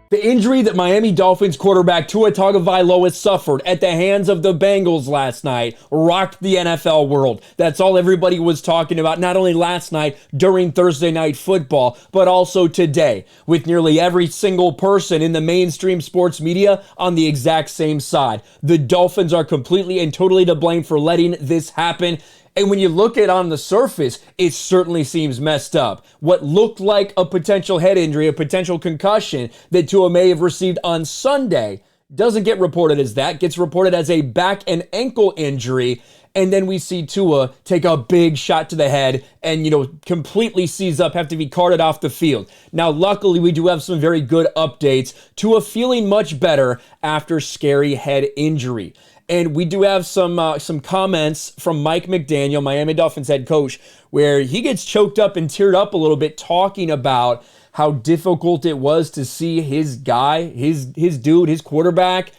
The injury that Miami Dolphins quarterback Tua Tagovailoa suffered at the hands of the Bengals last night rocked the NFL world. That's all everybody was talking about, not only last night during Thursday Night Football, but also today, with nearly every single person in the mainstream sports media on the exact same side. The Dolphins are completely and totally to blame for letting this happen. And when you look at it on the surface, it certainly seems messed up. What looked like a potential head injury, a potential concussion that Tua may have received on Sunday, doesn't get reported as that, gets reported as a back and ankle injury. And then we see Tua take a big shot to the head and, completely seize up, have to be carted off the field. Now, luckily, we do have some very good updates. Tua feeling much better after scary head injury. And we do have some comments from Mike McDaniel, Miami Dolphins head coach, where he gets choked up and teared up a little bit talking about how difficult it was to see his guy, his dude, his quarterback,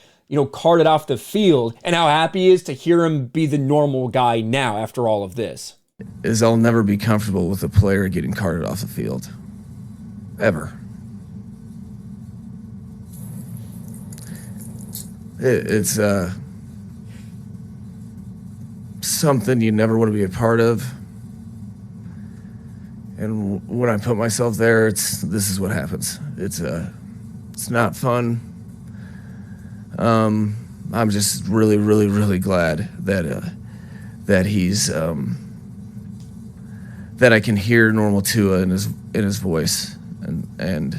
carted off the field, and how happy he is to hear him be the normal guy now after all of this. I'll never be comfortable with a player getting carted off the field. Ever. It's something you never want to be a part of. And when I put myself there, this is what happens. It's not fun. I'm just really, really, really glad that he's that I can hear normal Tua in his voice, and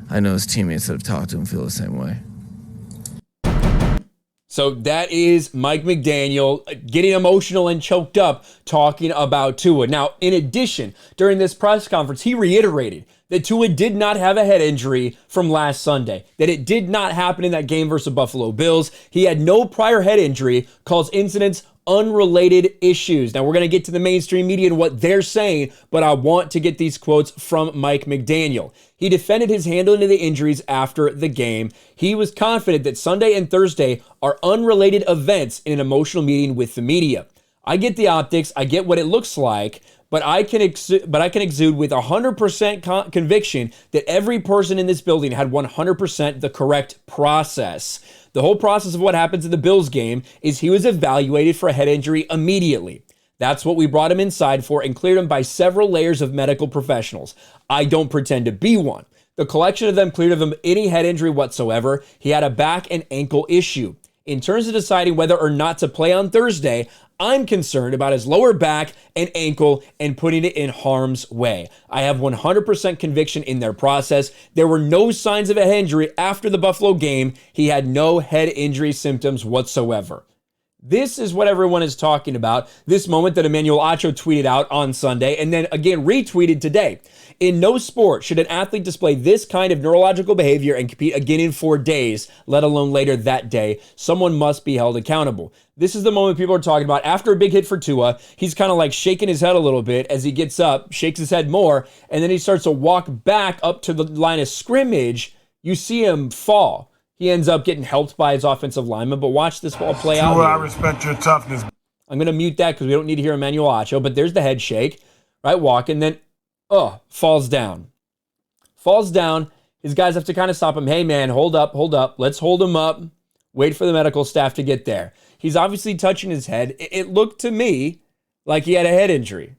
I know his teammates that have talked to him feel the same way. So that is Mike McDaniel getting emotional and choked up talking about Tua. Now, in addition, during this press conference, he reiterated that Tua did not have a head injury from last Sunday, that it did not happen in that game versus the Buffalo Bills. He had no prior head injury, calls incidents unrelated issues. Now, we're going to get to the mainstream media and what they're saying, but I want to get these quotes from Mike McDaniel. He defended his handling of the injuries after the game. He was confident that Sunday and Thursday are unrelated events in an emotional meeting with the media. I get the optics, I get what it looks like, but I can exude with 100% conviction that every person in this building had 100% the correct process. The whole process of what happens in the Bills game is he was evaluated for a head injury immediately. That's what we brought him inside for and cleared him by several layers of medical professionals. I don't pretend to be one. The collection of them cleared of him any head injury whatsoever. He had a back and ankle issue. In terms of deciding whether or not to play on Thursday, I'm concerned about his lower back and ankle and putting it in harm's way. I have 100% conviction in their process. There were no signs of a head injury after the Buffalo game. He had no head injury symptoms whatsoever. This is what everyone is talking about, this moment that Emmanuel Acho tweeted out on Sunday and then again retweeted today. In no sport should an athlete display this kind of neurological behavior and compete again in 4 days, let alone later that day. Someone must be held accountable. This is the moment people are talking about. After a big hit for Tua, he's kind of like shaking his head a little bit as he gets up, shakes his head more, and then he starts to walk back up to the line of scrimmage. You see him fall. He ends up getting helped by his offensive lineman, but watch this ball play out. I respect your toughness. I'm going to mute that because we don't need to hear Emmanuel Acho, but there's the head shake, right? Walk, and then, falls down. Falls down. His guys have to kind of stop him. Hey, man, hold up. Let's hold him up. Wait for the medical staff to get there. He's obviously touching his head. It looked to me like he had a head injury.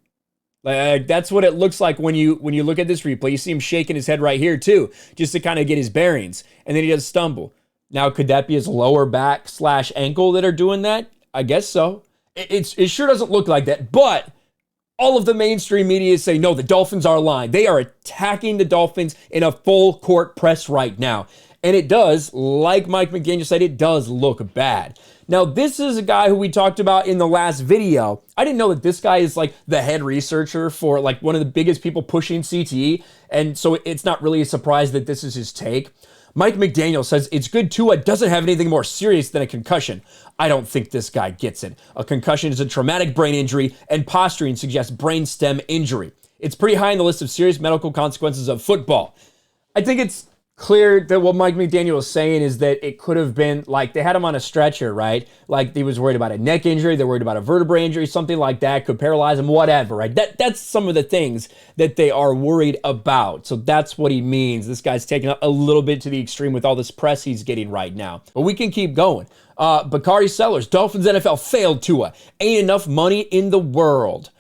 Like that's what it looks like when you look at this replay. You see him shaking his head right here too, just to kind of get his bearings, and then he does stumble. Now, could that be his lower back / ankle that are doing that? I guess so. It sure doesn't look like that, but all of the mainstream media say, no, the Dolphins are lying. They are attacking the Dolphins in a full court press right now. And it does, like Mike McDaniel said, it does look bad. Now, this is a guy who we talked about in the last video. I didn't know that this guy is like the head researcher for like one of the biggest people pushing CTE. And so it's not really a surprise that this is his take. Mike McDaniel says it's good Tua doesn't have anything more serious than a concussion. I don't think this guy gets it. A concussion is a traumatic brain injury, and posturing suggests brainstem injury. It's pretty high on the list of serious medical consequences of football. I think it's clear that what Mike McDaniel was saying is that it could have been like they had him on a stretcher, right? Like he was worried about a neck injury, they're worried about a vertebrae injury, something like that could paralyze him, whatever, right? That's some of the things that they are worried about. So that's what he means. This guy's taking a little bit to the extreme with all this press he's getting right now. But we can keep going. Bakari Sellers, Dolphins NFL failed Tua. Ain't enough money in the world.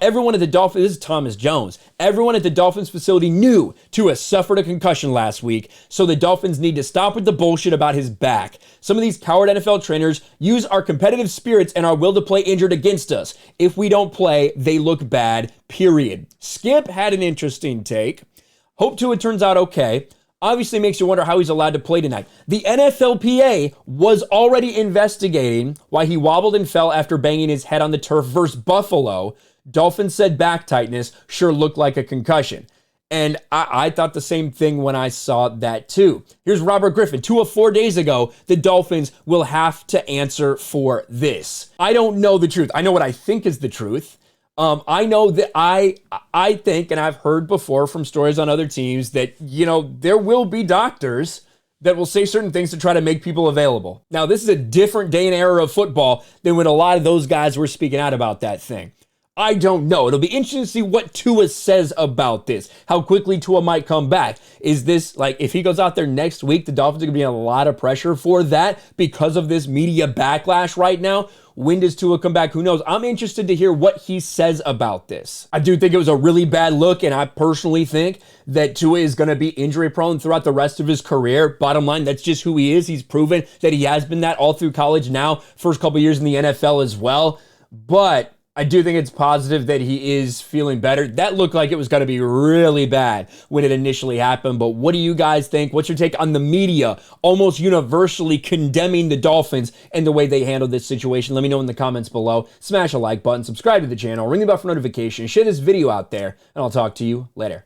Everyone at the Dolphins, this is Thomas Jones, everyone at the Dolphins facility knew Tua suffered a concussion last week, so the Dolphins need to stop with the bullshit about his back. Some of these coward NFL trainers use our competitive spirits and our will to play injured against us. If we don't play, they look bad, period. Skip had an interesting take. Hope Tua turns out okay. Obviously makes you wonder how he's allowed to play tonight. The NFLPA was already investigating why he wobbled and fell after banging his head on the turf versus Buffalo. Dolphins said back tightness sure looked like a concussion. And I thought the same thing when I saw that too. Here's Robert Griffin. 2 of 4 days ago, the Dolphins will have to answer for this. I don't know the truth. I know what I think is the truth. I know that I think, and I've heard before from stories on other teams that, there will be doctors that will say certain things to try to make people available. Now, this is a different day and era of football than when a lot of those guys were speaking out about that thing. I don't know. It'll be interesting to see what Tua says about this, how quickly Tua might come back. Is this, if he goes out there next week, the Dolphins are going to be in a lot of pressure for that because of this media backlash right now? When does Tua come back? Who knows? I'm interested to hear what he says about this. I do think it was a really bad look, and I personally think that Tua is going to be injury prone throughout the rest of his career. Bottom line, that's just who he is. He's proven that he has been that all through college now, first couple years in the NFL as well. But I do think it's positive that he is feeling better. That looked like it was going to be really bad when it initially happened. But what do you guys think? What's your take on the media almost universally condemning the Dolphins and the way they handled this situation? Let me know in the comments below. Smash a like button, subscribe to the channel, ring the bell for notifications, share this video out there, and I'll talk to you later.